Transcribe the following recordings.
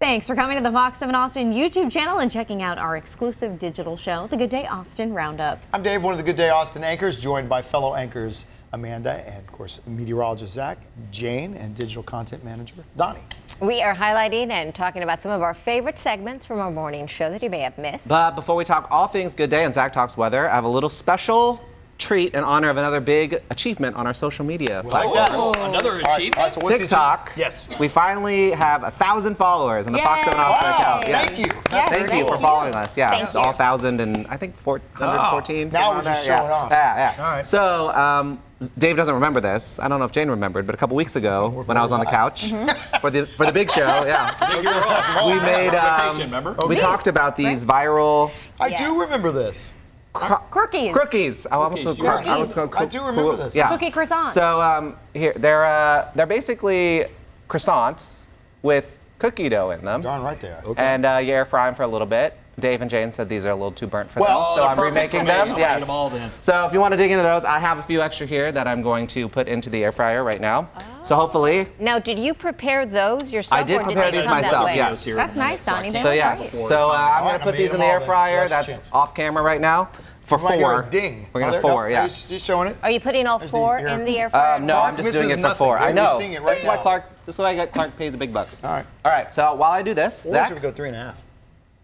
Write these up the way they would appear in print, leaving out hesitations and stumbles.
Thanks for coming to the Fox 7 Austin YouTube channel and checking out our exclusive digital show, the Good Day Austin Roundup. I'm Dave, one of the Good Day Austin anchors, joined by fellow anchors Amanda and, of course, meteorologist Zach, Jane, and digital content manager Donnie. We are highlighting and talking about some of our favorite segments from our morning show that you may have missed. But before we talk all things Good Day and Zach Talks Weather, I have a little special treat in honor of another big achievement on our social media platforms. Another achievement? All right, so what's the TikTok. Yes. We finally have 1,000 followers on the Fox 7 Austin account. Yes. Thank you. Thank you for following us. Yeah, Thank you. all 1,000 and I think 414. Now we're just showing off. Yeah. All right. So Dave doesn't remember this. I don't know if Jane remembered, but a couple weeks ago when I was on the couch for the big show, we made remember? we talked about these viral I do remember this. cookies. I was going I do remember this. Yeah. Cookie croissants. So here they're basically croissants with cookie dough in them. Darn right there. Okay. And you air fry them for a little bit. Dave and Jane said these are a little too burnt for them, so they're I'm perfect remaking for me. them. I'll Yes. eat them all then. So if you want to dig into those, I have a few extra here that I'm going to put into the air fryer right now. So hopefully. Now, did you prepare those yourself? I did or prepare did they these come myself. That way? Yes. That's nice, Donnie. So yes. So I'm going to put these in the air fryer. That's off camera right now for Might go 4. a ding. We're going to there- 4. no, Yes. He's showing it. Are you putting all 4 in the air fryer? No, I'm just doing it for 4. I know. We're seeing it right This is why now. This is why I got Clark paid the big bucks. All right. All right. So while I do this, Or Zach, should we go 3.5?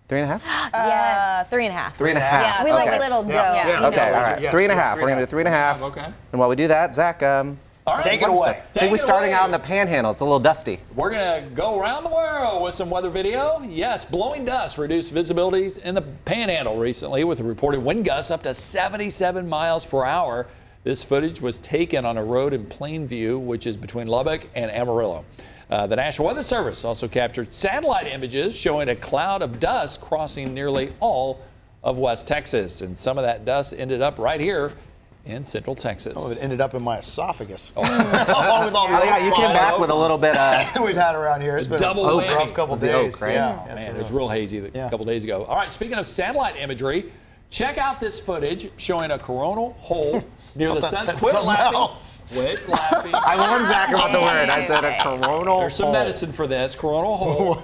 3.5. Yes. 3.5. 3.5. Yeah, We like Okay. a little dough. Yeah. Okay, all right. Yes, 3.5. We're gonna do 3.5. Okay. And while we do that, Zach, All right. Take it away. I think we're starting out in the Panhandle. It's a little dusty. We're going to go around the world with some weather video. Yes, blowing dust reduced visibilities in the Panhandle recently with a reported wind gusts up to 77 miles per hour. This footage was taken on a road in Plainview, which is between Lubbock and Amarillo. The National Weather Service also captured satellite images showing a cloud of dust crossing nearly all of West Texas. And some of that dust ended up right here in Central Texas. Some of it ended up in my esophagus. Along with all the Yeah, you came back with a little bit we've had around here. It's been Double a whammy. rough couple The days. oak, right? Yeah. Oh, man, it was real hazy a couple days ago. All right, speaking of satellite imagery, check out this footage showing a coronal hole near the that sun's. said Quit something laughing. else. Quit laughing. I warned Zach about the word. I said a coronal There's some hole. medicine for this. Coronal hole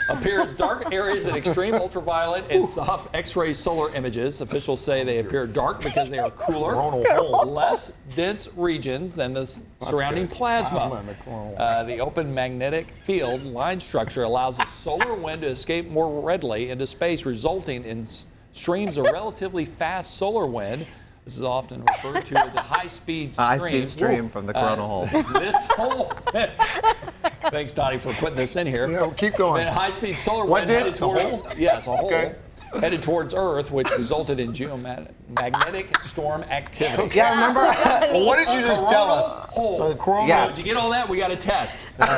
appears dark areas in extreme ultraviolet and soft X-ray solar images. Officials say they appear dark because they are cooler, Coronal hole. less dense regions than the surrounding good. plasma. Plasma in the coronal hole. The open magnetic field line structure allows the solar wind to escape more readily into space, resulting in streams of relatively fast solar wind. This is often referred to as a high-speed stream. High-speed stream from the coronal hole. This hole. Thanks, Donnie, for putting this in here. Yeah, keep going. And high-speed solar What wind did? headed A towards hole? yes, a hole Okay. headed towards Earth, which resulted in geomagnetic storm activity. Yeah, remember? Well, what did you just tell us? Hole. The coronal Yes. Did you get all that? We got a test. 5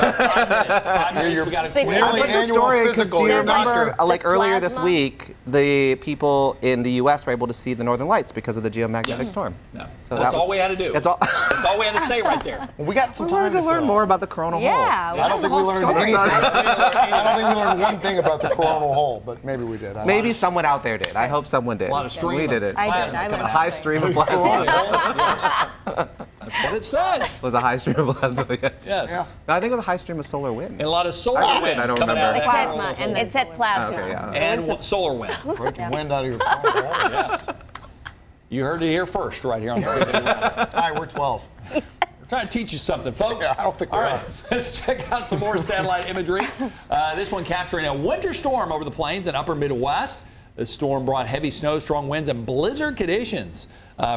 minutes. 5 minutes. We got a quiz. Yearly I put the annual story because physical. do you You're a remember, doctor. like earlier this plasma? week, the people in the U.S. were able to see the northern lights because of the geomagnetic Yes. storm. No. So That's that was- all we had to do. That's all. That's all we had to say right there. Well, we got some I time wanted to learn fill. more about the coronal hole. Yeah. I don't think we learned anything. I don't think we learned one thing about the coronal hole, but maybe we did. I don't Maybe know. someone out there did. I hope someone did. A lot of stream. We did it. I did. Plasma I coming learned A out. high stream of plasma. That's what it said. It was a high stream of plasma, yes. Yes. Yeah. No, I think it was a high stream of solar wind. And a lot of solar I wind don't coming out of remember. that Plasma coronal and hole. It said plasma. Okay, yeah. And solar wind. Breaking wind out of your coronal hole. Yes. You heard it here first, right here on the Good Day Roundup. Hi, we're 12. We're trying to teach you something, folks. Yeah, I don't think we All are. right, let's check out some more satellite imagery. This one capturing a winter storm over the plains in upper Midwest. The storm brought heavy snow, strong winds, and blizzard conditions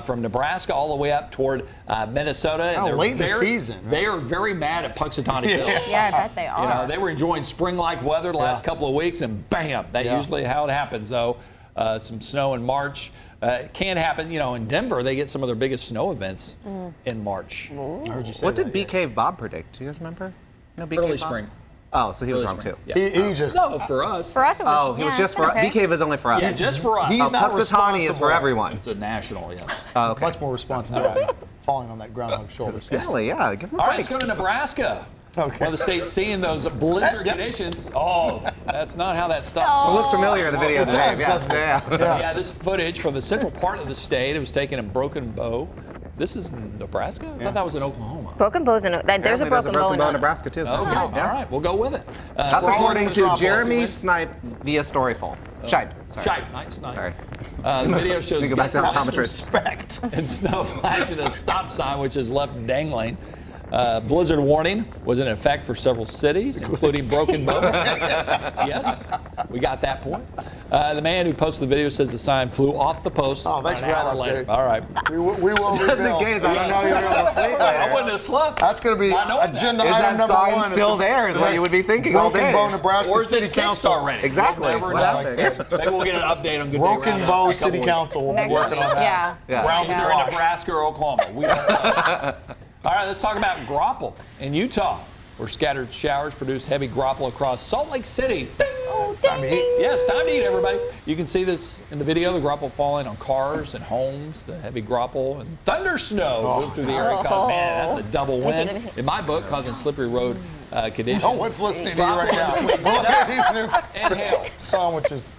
from Nebraska all the way up toward Minnesota. And Oh, late in the season, right? They are very mad at Puxatawney Field. Yeah, I bet they are. You know, they were enjoying spring-like weather the last couple of weeks, and bam, that's usually how it happens, though. Some snow in March. It can happen, you know, in Denver, they get some of their biggest snow events in March. I heard you say What that, did Bee Cave Bob predict? Do you guys remember? No, Bee Early Cave Bob? spring. Oh, so he was Early wrong spring. too. Yeah. He just. No, for us. For us, it was. Oh, he was yeah, just for okay. Bee Cave is only for us. Yeah, just for us. He's not Puxatawney is responsible. for everyone. It's a national, yeah. Oh, okay. Much more responsibility falling on that groundhog's shoulders. Really? Yeah. Give him a All right, break. let's go to Nebraska. Okay. One of the states seeing those blizzard Yep. conditions. Oh, that's not how that stops. It looks familiar in the video, It Dave. does, Yes. doesn't it? Yeah. Yeah, this footage from the central part of the state. It was taken in Broken Bow. This is Nebraska? I thought that was in Oklahoma. Broken bows and there's a broken bow in Nebraska too. Okay, all right, we'll go with it. That's all according in to Metropolis. Jeremy Snipe via Storyful. Shipe. Sorry. Shipe, nice. Sorry. The video shows We go back to guests optometrist. Respect. and snow flashing a stop sign, which is left dangling. Blizzard warning was in effect for several cities, including Broken Bow. Yes, we got that point. The man who posted the video says the sign flew off the post Oh, thanks an for that hour update. later. All right. We will Just in reveal. case, I don't know you're able to sleep I later. wouldn't have slept. That's going to be I know that. agenda Is item that number sign 1. still there is what you would be thinking all Broken day. Bow, Nebraska Or is City it fixed Council. already? Exactly. We'll never What know. happened? Maybe we'll get an update on Good Day Broken Roundup Bow in a couple City weeks. Council will be Next working week. on that. Yeah. Round the Either in clock. Nebraska or Oklahoma. We don't know. All right, let's talk about grapple in Utah, where scattered showers produced heavy grapple across Salt Lake City. Bing! Time to eat. Yes, time to eat, everybody. You can see this in the video, the grapple falling on cars and homes, the heavy grapple and thunder snow moved through the area. Man, that's a double win. let me see. In my book, causing slippery road conditions. Oh, what's listening to you right now? Look at these new And hail. sandwiches.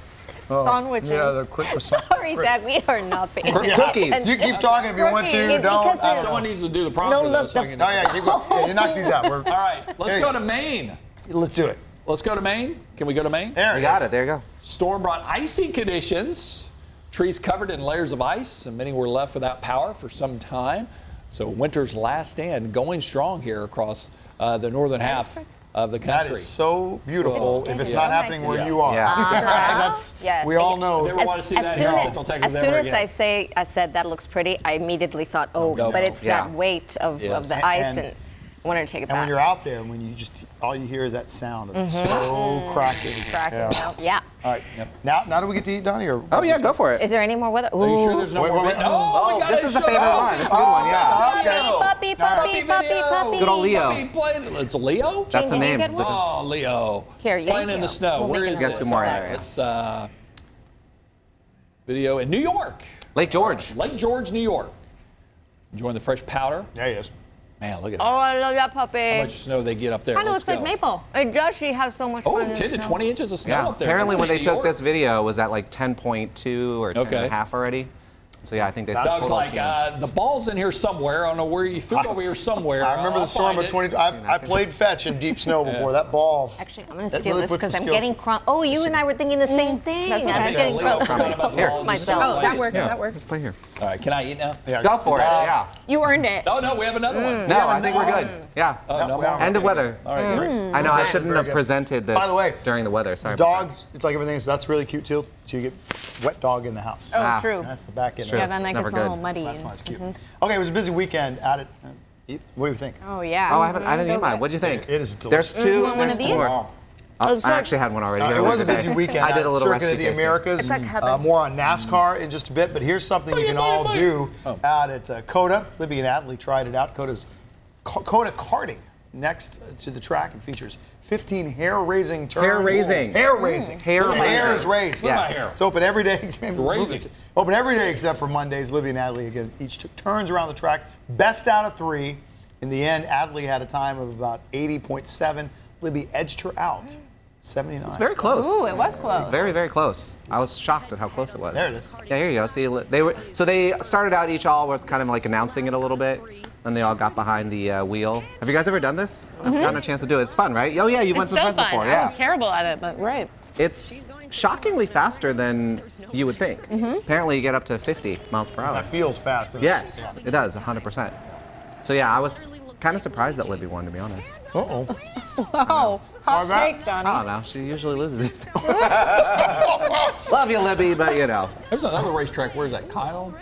Sandwiches. Yeah, the quick croissant. Sorry, Zach, we are not paying. Cookies. You keep talking if you want to. It's Don't. because there's- Someone needs to do the prompter, No, though, look, so I the- can. Oh, yeah, keep going. Yeah, you knock these out. All right, let's There go you to Maine. Let's do it. Let's go to Maine. Can we go to Maine? There We it got is. it. There you go. Storm brought icy conditions, trees covered in layers of ice, and many were left without power for some time. So winter's last stand going strong here across the northern half of the That country. is so beautiful if it's Yeah. not happening where Yeah. you are. Yeah. That's, Yes. we all know. Never want to see that soon here in as- Central Texas as soon ever as again. I said that looks pretty, I immediately thought, oh, No, but no. it's Yeah. that weight of Yes. the ice, And- and I wanted to take it And back. when you're out there, when you just, all you hear is that sound of the snow cracking. Cracking Yeah. out. Yeah. All right. Now do we get to eat, Donnie? Or Oh yeah, go for it. Is there any more weather? Are you sure Ooh. there's no Wait, more? wait, wait. No, we gotta this is the show favorite up. one. This is a good one. Yeah. Video. Puppy, puppy, puppy, video. puppy. Good old Leo. Puppy playing. It's Leo. That's a Jane, did you name. get one? Oh, Leo. Here, you Playing in go. the snow. We'll Where make is it got this? two more in there, It's video in New York, Lake George. Lake George, New York. Enjoying the fresh powder. There he is. Man, look at Oh, that. I love that puppy. How much snow they get up there. Kind of Let's looks like go. maple. It does. She has so much Oh, fun. in the 10 to snow. 20 inches of snow Yeah. up there. Apparently, That's when they New took York. this video, it was at like 10.2 or 10 and Okay. a half already. So yeah, I think they That's Doug's total like, the ball's in here somewhere. I don't know where you threw it over here somewhere. I remember I'll the storm find of it. 20. I played fetch in deep snow before. That ball. Actually, I'm going to That steal really this puts because the I'm skills- getting crumb. Oh, you and I were thinking the same thing. That's okay. I'm Yeah, getting Leo crumb. forgot about the Here. ball. Myself. Oh, that works. Yeah. That works. Let's play here. All right, can I eat now? Yeah. Go for it. Yeah. You earned it. Oh, no, we have another one. No, I think we're good. Yeah. Oh, no we more? are. End of weather. All right, great. I know I Very shouldn't good. have presented this By the way, during the weather. Sorry. about Dogs, it's like everything. So that's really cute too. So you get wet dog in the house. Oh, Ah. true. That's the back end. Sure. Yeah, of it. then that never gets all good. muddy. That's why it's cute. Okay, it was a busy weekend at it. What do you think? Oh, yeah. that. Oh, I didn't So eat mine. good. What'd you think? It is There's delicious. two. want one of There's these? more. I actually had one already. It was a busy weekend. I did a little Circuit recipe of the tasting. Americas. It's like heaven. More on NASCAR in just a bit, but here's something you can all do out at COTA. Libby and Adley tried it out. COTA karting next to the track and features 15 hair-raising turns. Hair-raising. Hair-raising. Hair The hair raising. is raised. Look at my Yes. hair. It's open every day. raising. Open every day except for Mondays. Libby and Adley again each took turns around the track. Best out of 3. In the end, Adley had a time of about 80.7. Libby edged her out. 79. Very close. Ooh, it was close. Very, very close. I was shocked at how close it was. There it is. Yeah, here you go. See, they started out each all with kind of like announcing it a little bit, then they all got behind the wheel. Have you guys ever done this? I've gotten a chance to do it. It's fun, right? Oh yeah, you went It's some so friends fun. before. I Yeah. was terrible at it, but right. It's shockingly faster than you would think. Apparently, you get up to 50 miles per hour. That feels fast. doesn't it? Yes, it does, 100%. So yeah, I was kind of surprised that Libby won, to be honest. Uh-oh. Oh, hot that? take, I Donnie. don't know. She usually loses. Love you, Libby, but you know. There's another racetrack. Where's that? Kyle?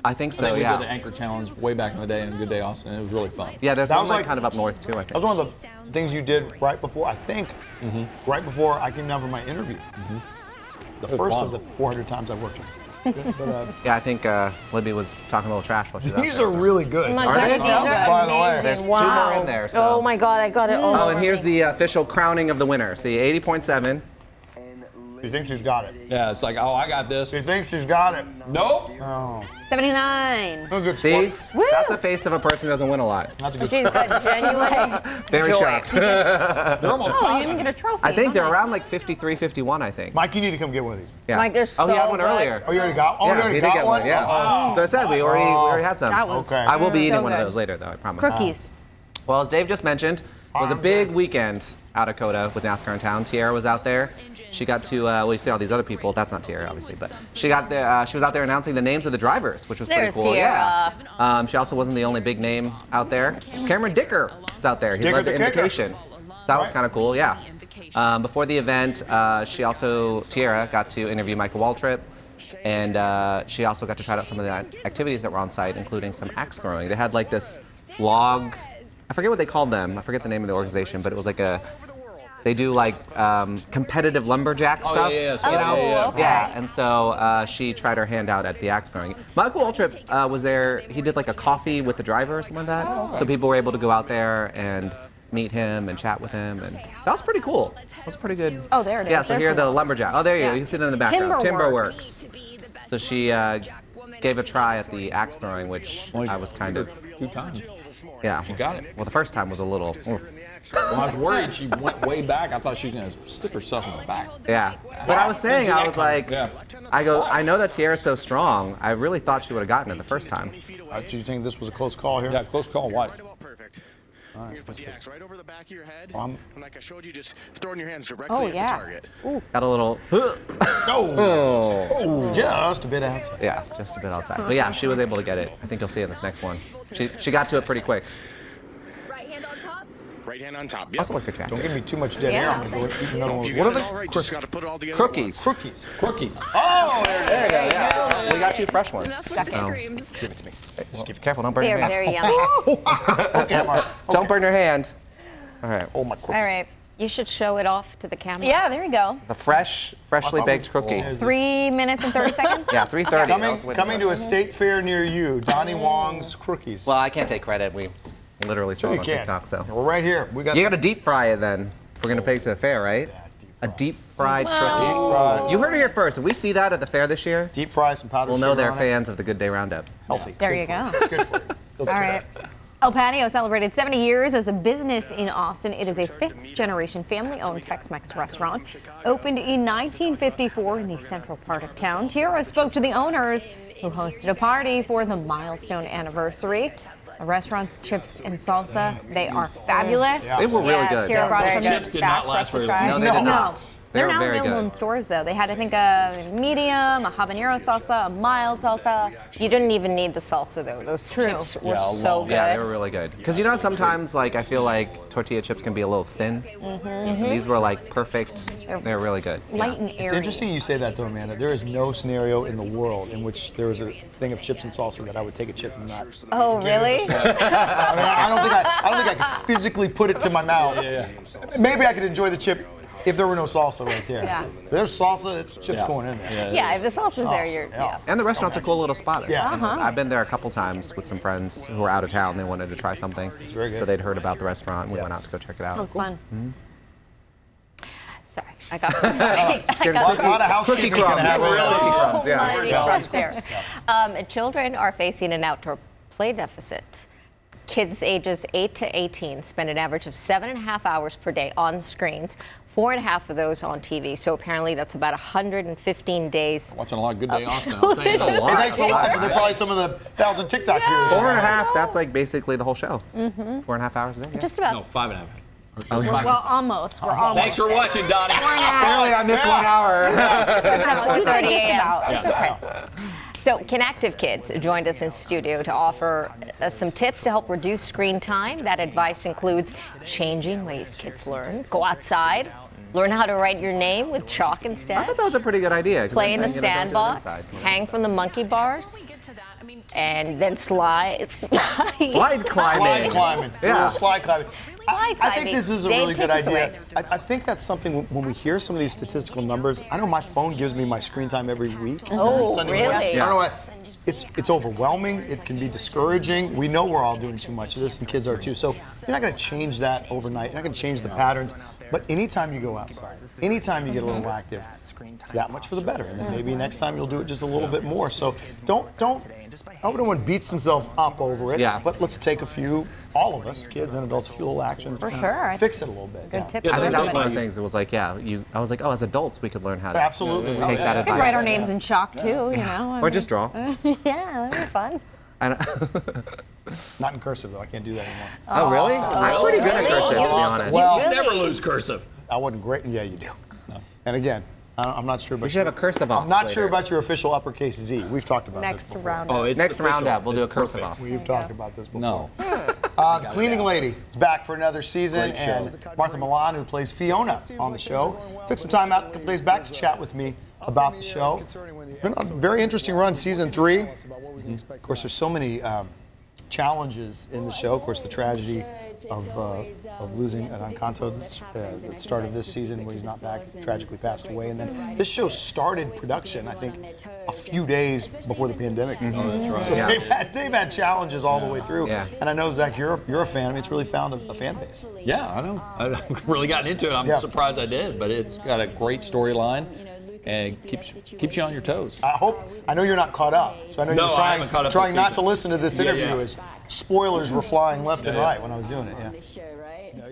I think I so. think we Yeah. did the Anchor Challenge way back in the day in Good Day Austin. It was really fun. Yeah, there's That one was like like- kind of up north too. I That was think. one of the things you did right before, I think, right before I came down for my interview. The first fun. of the 400 times I worked with. But, Yeah, I think Libby was talking a little trash while she was out these there, are so. really good. Oh my Are God, they? these are By the way. amazing. There's two Wow. more in there, so. Oh my God, I got it all Oh, over and here's me. the official crowning of the winner. See, 80.7. She thinks she's got it. Yeah, it's like, oh, I got this. She thinks she's got it. Nope. Oh, 79. no good See, sport. Woo! that's a face of a person who doesn't win a lot. That's a good She's sport. got genuine Very joy. shocked. They're almost Oh, you caught. didn't get a trophy. I think How they're nice. around like 53, 51, I think. Mike, you need to come get one of these. Yeah. Mike, they're Oh, he had so one good. earlier. Oh, you already got? Oh, you Yeah, already he did got get one? one. Yeah. Oh. So I said we already had some. That was Okay. I will be eating so one of good. those later, though. I promise. Cookies. Well, as Dave just mentioned, it was a big weekend out of COTA with NASCAR in town. Tiara was out there. She got to, well, you see all these other people. That's not Tiara, obviously, but she got there. She was out there announcing the names of the drivers, which was There's pretty cool. Tiara. Yeah. She also wasn't the only big name out there. Cameron Dicker was out there. He Dicker led the the kicker. invocation. So that was kind of cool. Yeah. Before the event, Tiara got to interview Michael Waltrip. And she also got to try out some of the activities that were on site, including some axe throwing. They had like this log, I forget what they called them. I forget the name of the organization, but it was like they do like competitive lumberjack stuff. Okay. And so she tried her hand out at the axe throwing. Michael Waltrip was there. He did like a coffee with the driver or something like that. So people were able to go out there and meet him and chat with him, and that was pretty cool. That was pretty good. Oh, there it is. Yeah, so There's here are the one. lumberjack. Oh, there you go. Yeah. You can see them in the background. Timberworks. So she gave a try at the axe throwing, which I was kind of, 2 times. yeah. She got it. Well, the first time was a little, Well, I was worried she went way back. I thought she was going to stick herself in the back. yeah. But I was saying, I was like, Yeah. I know that Tiara's so strong. I really thought she would have gotten it the first time. Do you think this was a close call here? Yeah, close call. Why? Perfect. You're gonna put the axe right over the back of your head. Um, And like I showed you, just throwing your hands directly Oh, at yeah. the target. Got a little, Oh, just a bit outside. yeah, just a bit outside. But yeah, she was able to get it. I think you'll see in this next one. She got to it pretty quick. Right hand on top. Yep. Also like a jacket. Don't give me too much dead air. I'm going to go eat another one. You What got are it all right. the Just got to put it all together. Cookies. cookies? Cookies. Oh, there it is. There you go, yeah. We got you fresh ones. Give it to me. Just give careful, don't burn They're your hand. very yummy. Okay, Mark. Don't burn your hand. All right. Oh, my cookie. All right. You should show it off to the camera. Yeah, there you go. The freshly baked cookie. 3 minutes and 30 seconds. Yeah, 3:30. Coming to a state fair near you, Donnie Wong's cookies. Well, I can't take credit. We literally saw Sure it you on can. TikTok, so. We're right here. We got You got to deep fry it then. If we're gonna take it to the fair, right? A deep fried cookie. fried. You heard it here first. If we see that at the fair this year, Deep fry, some powdered we'll know sugar they're on it. fans of the Good Day Roundup. Healthy. It's There good you for go. It's good for you. Looks All good. right. El Patio celebrated 70 years as a business in Austin. It is a fifth-generation family-owned Tex-Mex restaurant. Opened in 1954 in the central part of town. Tiara spoke to the owners, who hosted a party for the milestone anniversary. The restaurant's chips and salsa, they are fabulous. They were really good. Tiara brought Very some good. Chips did back not for us last to very try. long. No, they did not. They They're were now very available good. in stores, though. They had, I think, a medium, a habanero salsa, a mild salsa. You didn't even need the salsa though. Those True. chips were Yeah, so long. good. Yeah, they were really good. Because you know sometimes like I feel like tortilla chips can be a little thin. These were like perfect. They were really good. Light and airy. It's interesting you say that, though, Amanda. There is no scenario in the world in which there was a thing of chips and salsa that I would take a chip and not. Oh, really? I mean, I don't think I could physically put it to my mouth. Maybe I could enjoy the chip if there were no salsa right there. Yeah. If there's salsa, it's chips going in there. Yeah, if the salsa's there, you're. Yeah. And the restaurant's a cool little spot. Yeah. I've been there a couple times with some friends who were out of town. They wanted to try something. very good. So they'd heard about the restaurant and we Yeah. went out to go check it out. That was fun. Sorry, I got. Sorry. A lot of housekeeping is going to happen. Cookie crumbs, yeah. Almighty crumbs there. Children are facing an outdoor play deficit. Kids ages 8 to 18 spend an average of 7.5 hours per day on screens, 4.5 of those on TV. So apparently that's about 115 days. Watching a lot of Good Day Austin. I'll tell you That's a that. lot. Hey, thanks for watching. They're probably some of the 1,000 TikTok viewers. 4.5, that's like basically the whole show. 4.5 hours a day. Yeah. Just about. No, 5.5. Well, almost. We're almost. Thanks for watching, Donnie. Barely on this 1 hour. You said just 4:30 about. It's okay. So, Connective Kids joined us in studio to offer us some tips to help reduce screen time. That advice includes changing ways kids learn, go outside, learn how to write your name with chalk I instead, thought that was a pretty good idea. 'cause play in they're the saying, you know, don't do it sandbox, inside. hang from the monkey bars, and then slide. Slide climbing. Slide climbing. Yeah. A little slide climbing. Slide I think climbing. this is a Dave, really take good this idea. away. I think that's something when we hear some of these statistical numbers. I know my phone gives me my screen time every week. Oh, Sunday morning. really? I don't know why. It's overwhelming. It can be discouraging. We know we're all doing too much of this, and kids are too. So you're not going to change that overnight. You're not going to change the patterns. But anytime you go outside, anytime you get a little active, it's that much for the better. And then maybe next time you'll do it just a little bit more. So don't. I hope no one beats himself up over it. Yeah. But let's take a few, all of us, kids and adults, a few little actions. For to sure. Fix it a little bit. Good tip. Yeah, I think that was one of Everybody- the things. It was like, yeah, I was like, oh, as adults, we could learn how to Absolutely. take that We advice. could write our names in chalk too, you know. I Or mean, just draw. Yeah, that'd be fun. Not in cursive, though. I can't do that anymore. Oh, really? I'm pretty good at cursive, to be honest. Well, You never lose cursive. I wasn't great. Yeah, you do. And again, I'm not sure about We should have a cursive off I'm not sure later. about your official uppercase Z. We've talked about Next this before. round. Oh, it's Next official. roundup, we'll do a It's cursive perfect. off. We've talked about this before. No. The cleaning lady is back for another season, Great show. and Martha Milan, who plays Fiona on the show, took some time out a couple days back to chat with me about the show. It's been a very interesting run, season 3. Of course, there's so many challenges in the show. Of course, the tragedy of losing Encanto at the start of this season when he's not back, tragically passed away. And then this show started production, I think, a few days before the pandemic. Oh, that's right. So they've had challenges all the way through. Yeah. And I know, Zach, you're a fan. I mean, it's really found a fan base. Yeah, I know. I've really gotten into it. I'm Yeah. surprised I did, but it's got a great storyline and keeps you on your toes. I know you're not caught up, so I know No, you're I trying, haven't caught up trying this not season. to listen to this Yeah, interview yeah. as spoilers were flying left and Yeah. right when I was doing it. Yeah.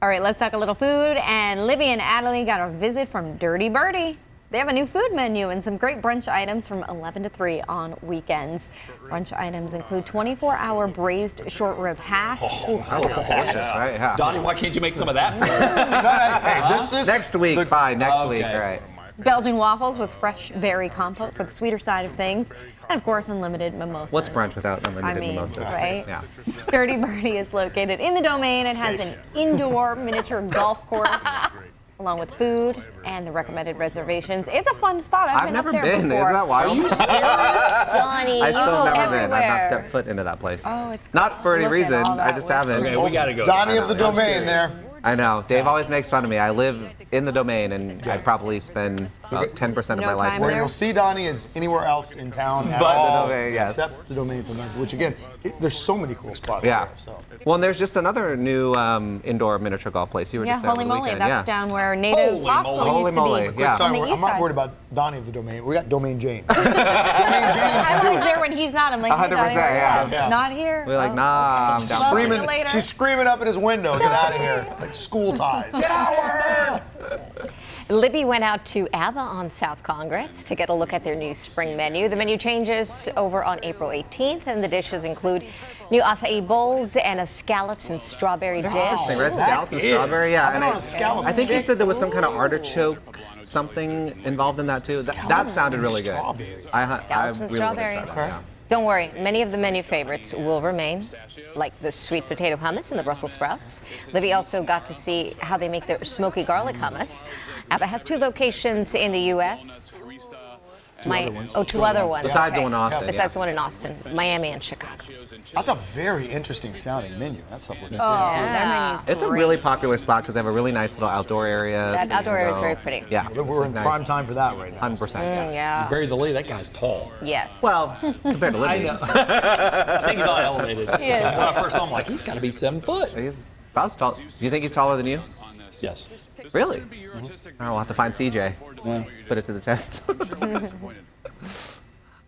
All right, let's talk a little food. And Libby and Adelie got a visit from Dirty Birdie. They have a new food menu and some great brunch items from 11 to 3 on weekends. Brunch items include 24-hour braised short rib hash. Ooh, Delicious, right? Yeah. Donnie, why can't you make some of that for us? Hey, this is Next week, fine. Next week, Okay. all right. Belgian waffles with fresh berry compote for the sweeter side of things. And, of course, unlimited mimosas. What's brunch without unlimited I mean, mimosas? right? Yeah. Dirty Birdie is located in the Domain and has an indoor miniature golf course, along with food and the recommended reservations. It's a fun spot. I've I've been never up there been. before. Isn't that wild? Donnie, I still Oh, have never been. I've not everywhere. stepped foot into that place. Oh, it's not for any look at reason. all I that just with- haven't. Okay, we got to go. Donnie of the I'm Domain serious. there. I know. Dave always makes fun of me. I live in the Domain, and I probably spend about 10% of No my life time Where there. you'll see Donnie is anywhere else in town at But the all, Domain, yes. except the Domain sometimes. Which again, there's so many cool spots Yeah. there. So. Well, and there's just another new indoor miniature golf place. You were Yeah, just there holy over the moly, weekend. that's yeah. down where native Holy hostel moly. used to Holy be. moly, yeah. On the I'm east not side. worried about Donnie of the Domain. We got Domain Jane. Domain Jane can I'm do always it. there when he's not. I'm like, hey, 100%, Donnie, where are you? yeah. Yeah. Not here. We're like, Oh, nah, I'm okay. down Well, for it. see you later. She's screaming up at his window, get out of here. Like school ties. Libby went out to ABBA on South Congress to get a look at their new spring menu. The menu changes over on April 18th, and the dishes include new acai bowls and a scallops and strawberry dish. Interesting, red That scallops and is. strawberry, yeah. I'm And on a scallops I think he kick. said there was some kind of artichoke something involved in that too. That sounded really good. Strawberries. I Scallops and really wanna try strawberries. that, yeah. Don't worry, many of the menu favorites will remain, like the sweet potato hummus and the Brussels sprouts. Libby also got to see how they make their smoky garlic hummus. ABBA has 2 locations in the U.S. Two other ones. Besides the one in Austin, Besides the one in Austin, Miami and Chicago. That's a very interesting sounding menu. That stuff looks Oh, good. that menu's It's a great. really popular spot because they have a really nice little outdoor area. That so you outdoor can area is go- very pretty. Yeah. We're in nice. prime time for that right now. 100%. yes. Yeah. Bury the lead. That guy's tall. Yes. Well, compared to I Libby, know. I think he's all elevated. He is. When I first saw him, like, he's got to be 7 foot. he's about as tall. Do you think he's taller than you? Yes. Really? I'll have to find CJ. Yeah. Put it to the test.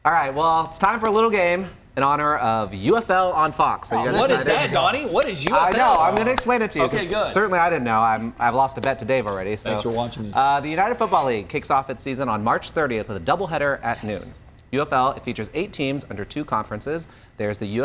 All right, well, it's time for a little game in honor of UFL on Fox. So you guys What is excited? that, Donnie? What is UFL? I know. I'm going to explain it to you. Okay, 'cause good. Certainly, I didn't know. I've lost a bet to Dave already. So. Thanks for watching. The United Football League kicks off its season on March 30th with a doubleheader at noon. UFL, it features 8 teams under 2 conferences. There's the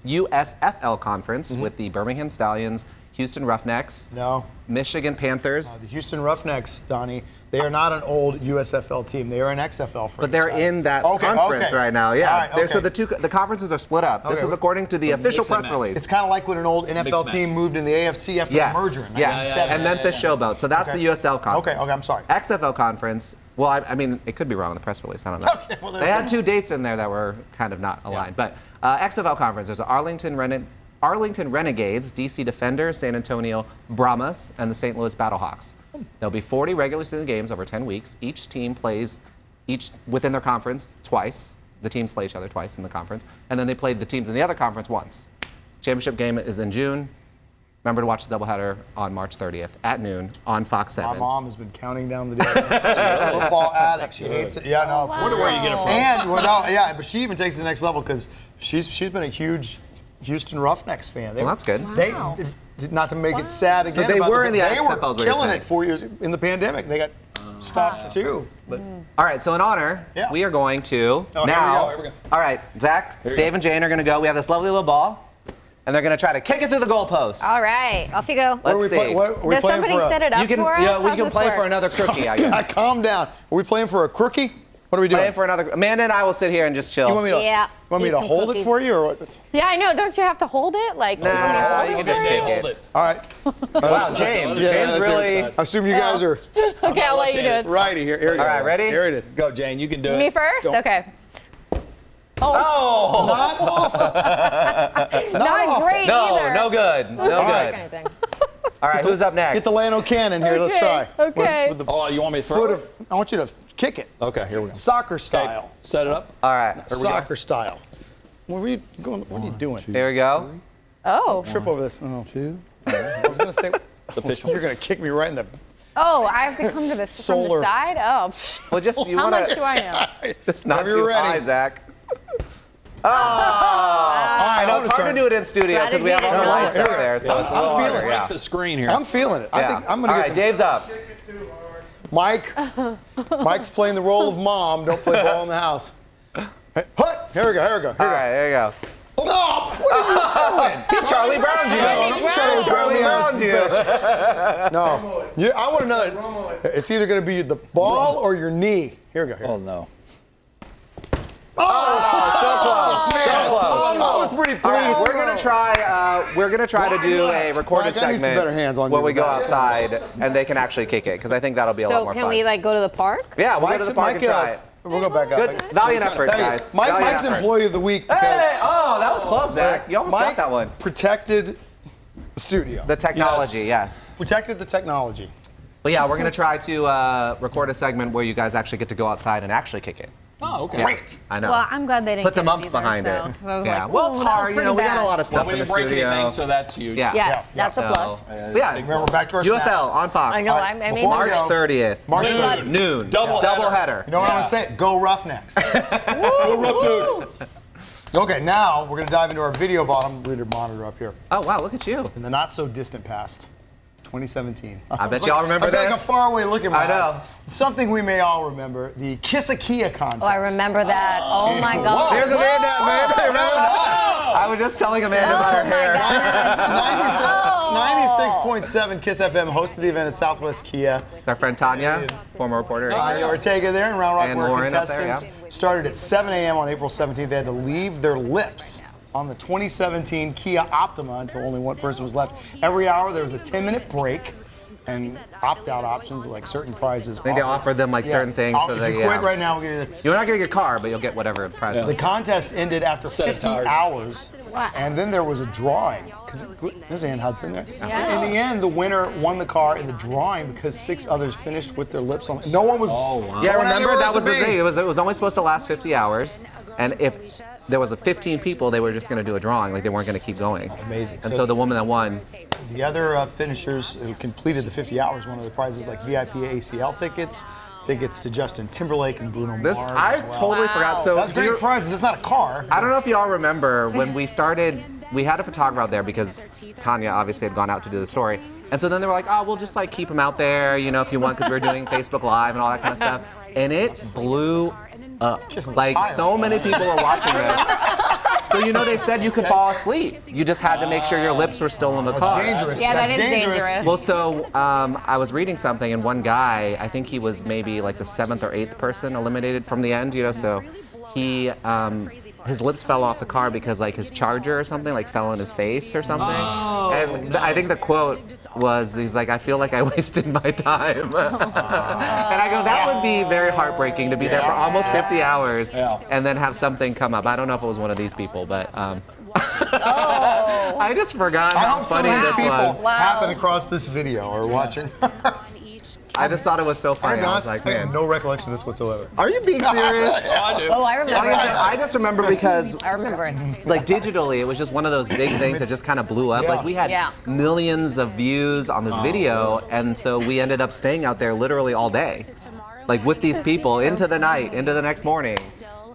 USFL conference with the Birmingham Stallions, Houston Roughnecks, No. Michigan Panthers. The Houston Roughnecks, Donnie, they are not an old USFL team. They are an XFL franchise. But they're in that Okay, conference okay. right now, yeah. All right, So okay. the conferences are split up. This Okay. is according to the official mix and press match. release. It's kind of like when an old NFL match. team moved in the AFC after Yes, the merger in yeah. 1970. And Memphis Showboat. So that's Okay. the USL conference. Okay, I'm sorry. XFL conference. Well, I mean, it could be wrong in the press release. I don't know. Okay, well, there's they had that. 2 dates in there that were kind of not aligned. But XFL conference, there's the Arlington Renegades, DC Defenders, San Antonio Brahmas, and the St. Louis Battlehawks. There'll be 40 regular season games over 10 weeks. Each team plays within their conference twice. The teams play each other twice in the conference. And then they play the teams in the other conference once. Championship game is in June. Remember to watch the doubleheader on March 30th at noon on Fox 7. My mom has been counting down the days. She's a football addict. She hates it. Yeah, no. I wonder where you get it from. And well, no, yeah, but she even takes it to the next level because she's been a huge Houston Roughnecks fan. Well, that's good. They not to make it sad again. they about were in the they XFL is were what you're killing saying. it 4 years in the pandemic. They got stop too. But All right, so in honor, Yeah. we are going to Oh, now. here we go. All right, Zach, you Dave, go. and Jane are going to go. We have this lovely little ball, and they're going to try to kick it through the goalpost. All right, off you go. Let's see. What, are we Does playing somebody for set it up You can, for us? yeah, we How's can this play work? for another crookie, I guess. Calm down. Are we playing for a crookie? What are we doing? Playing for another. Amanda and I will sit here and just chill. You want me to, Yeah, you want me eat to some hold cookies. it for you or what? Yeah, I know. Don't you have to hold it? Like, Nah, let me hold you it can for just you? kick Hold it. it. All right. Wow, James. James that's really. it. I assume you guys are Okay, I'll let you do it. righty here. Here we go. All right, ready? Here it is. Go, Jane. You can do it. Me first? Don't- Okay. Oh! Not awful. Not great No, either. no good. No good. Anything. All right, who's up next? Get the Lano cannon here. Let's try. Okay. With the Oh, you want me to throw foot it? of. I want you to kick it. Okay, here we go. Soccer Okay, style. set it up. All right, Soccer style. Where are you going? What are you doing? here we go. Oh. Trip over this. Oh, two. I was gonna say. Official. You're gonna kick me right in the. Oh, I have to come to this from Solar. the side? Oh. Well, just you How want much do I know? Just not Whenever you're too high, ready. Zach. Oh! I know it's hard to do it in studio because we have all the Strategy. lights up there, so it's a little I'm feeling harder. it. Yeah. Break the screen here. I'm feeling it. I Yeah. think I'm gonna All get right, some. Dave's up. Mike. Mike's playing the role of mom. Don't play ball in the house. Hey, hut. Here we go. Here we go. Here we All go. right, there you go. No, what are you doing? Charlie Brown's you. Don't Charlie Brown me on Brown's you. bitch. No. I want to know. It's either going to be the ball or your knee. Here we go. Here. Oh, no. So close. So close. I was pretty All right, pleased. we're gonna try. We're gonna try to do a recorded Mike, I need some segment better hands on where you we with go that. outside and they can actually kick it because I think that'll be a lot So more can fun. we like go to the park? Yeah, we'll go to Mike's, the park and try it. We'll go back up. Good, valiant effort, Thank you. guys. Mike's Valiant effort. employee of the week because Hey! Oh, that was close, Zach. You almost Mike got that one. protected the studio. The technology, yes. Protected the technology. But yeah, we're gonna try to record a segment where you guys actually get to go outside and actually kick it. Oh, okay. Yeah, Great. I know. Well, I'm glad they didn't Puts a get month either, behind so it. I was Yeah. like, Well, "Ooh, it's that was hard. You pretty know, we got a bad." lot of stuff We in the didn't break studio. anything, so that's huge. Yeah. Yes, that's a So, plus. yeah. Remember, back to our UFL snaps. on Fox. I know. I mean, Before we March go, 30th. March Noon. 30th. Noon. Double header. You know what I'm Yeah. gonna say? Go Roughnecks. Woo! Okay, now we're gonna dive into our video vault. I'm reader monitor up here. Oh wow, look at you. In the not so distant past, 2017. I bet y'all remember I bet like a this. faraway look in my I know. eye. Something we may all remember: the Kiss a Kia contest. Oh, I remember that. Oh my God. There's Amanda. Amanda, remember that? I was just telling Amanda about her hair. 96.7 Kiss FM hosted the event at Southwest Kia. It's our friend Tanya, former reporter. Tanya Ortega there and Round Rock And where Lauren up there, contestants started at 7 a.m. on April 17th. They had to leave their lips on the 2017 Kia Optima until only one person was left. Every hour there was a 10-minute break and opt-out options like certain prizes. I think they offered them like certain things so if they. you quit right now, we'll give you this. You're not getting your car, but you'll get whatever prize. The contest ended after Set of 50 tires. hours, and then there was a drawing. There's Ann Hudson there. In the end, the winner won the car in the drawing because 6 others finished with their lips on. No one was. Oh, wow. Yeah, no one had remember anywhere that else was to the be. thing. It was only supposed to last 50 hours, and if there was 15 people, they were just going to do a drawing. Like they weren't going to keep going. Amazing. And so the woman that won. The other finishers who completed the 50 hours won other prizes like VIP ACL tickets, tickets to Justin Timberlake and Bruno This Mars. I as well. totally forgot. So That's do great you- prizes. That's not a car. I don't know if y'all remember when we started, we had a photographer out there because Tanya obviously had gone out to do the story. And so then they were like, oh, we'll just like keep him out there, you know, if you want, because we were doing Facebook Live and all that kind of stuff. And it blew up. Just Like tired. so many people were watching this. So you know they said you could fall asleep. You just had to make sure your lips were still in the car. That's dangerous. Yeah, That's that is dangerous. Well, so I was reading something, and one guy, I think he was maybe like the 7th or 8th person eliminated from the end, you know, so he, his lips fell off the car because like his charger or something like fell on his face or something. And I think the quote was, he's like, I feel like I wasted my time. And I go, that would be very heartbreaking to be there for almost 50 hours and then have something come up. I don't know if it was one of these people, but I just forgot I how hope some funny of these this people was. happen across this video or watching. I just thought it was so I'm funny. I was honest, like, I have man, no recollection of this whatsoever. are you being serious? I do. Oh, I remember it. I just remember because I remember it. like digitally, it was just one of those big things that just kind of blew up. Yeah. Like we had Yeah. millions of views on this video, and so we ended up staying out there literally all day, like with these people into the night, into the next morning.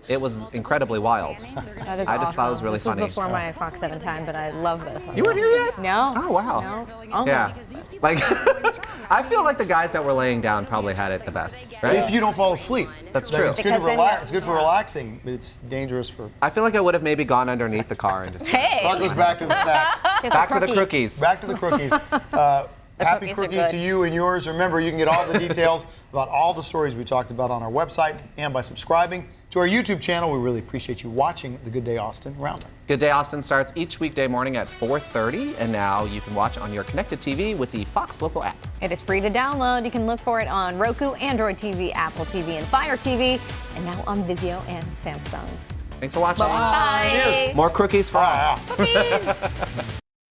It was incredibly wild. That is I just thought it was awesome. really this funny. Was before my Fox 7 time, but I love this. You weren't here yet? No. Oh wow. No. Almost. Yeah. Like, I feel like the guys that were laying down probably had it the best, right? If you don't fall asleep. That's Like, true. It's good, it's good for relaxing, but it's dangerous for. I feel like I would have maybe gone underneath the car and just. Hey. That goes back to the snacks. Back to the cookies. Back to the cookies. Happy cookies are cookie good. to you and yours. Remember, you can get all the details about all the stories we talked about on our website and by subscribing to our YouTube channel. We really appreciate you watching the Good Day Austin Roundup. Good Day Austin starts each weekday morning at 4:30, and now you can watch on your connected TV with the Fox Local app. It is free to download. You can look for it on Roku, Android TV, Apple TV, and Fire TV, and now on Vizio and Samsung. Thanks for watching. Bye. Cheers. More cookies for us. Cookies.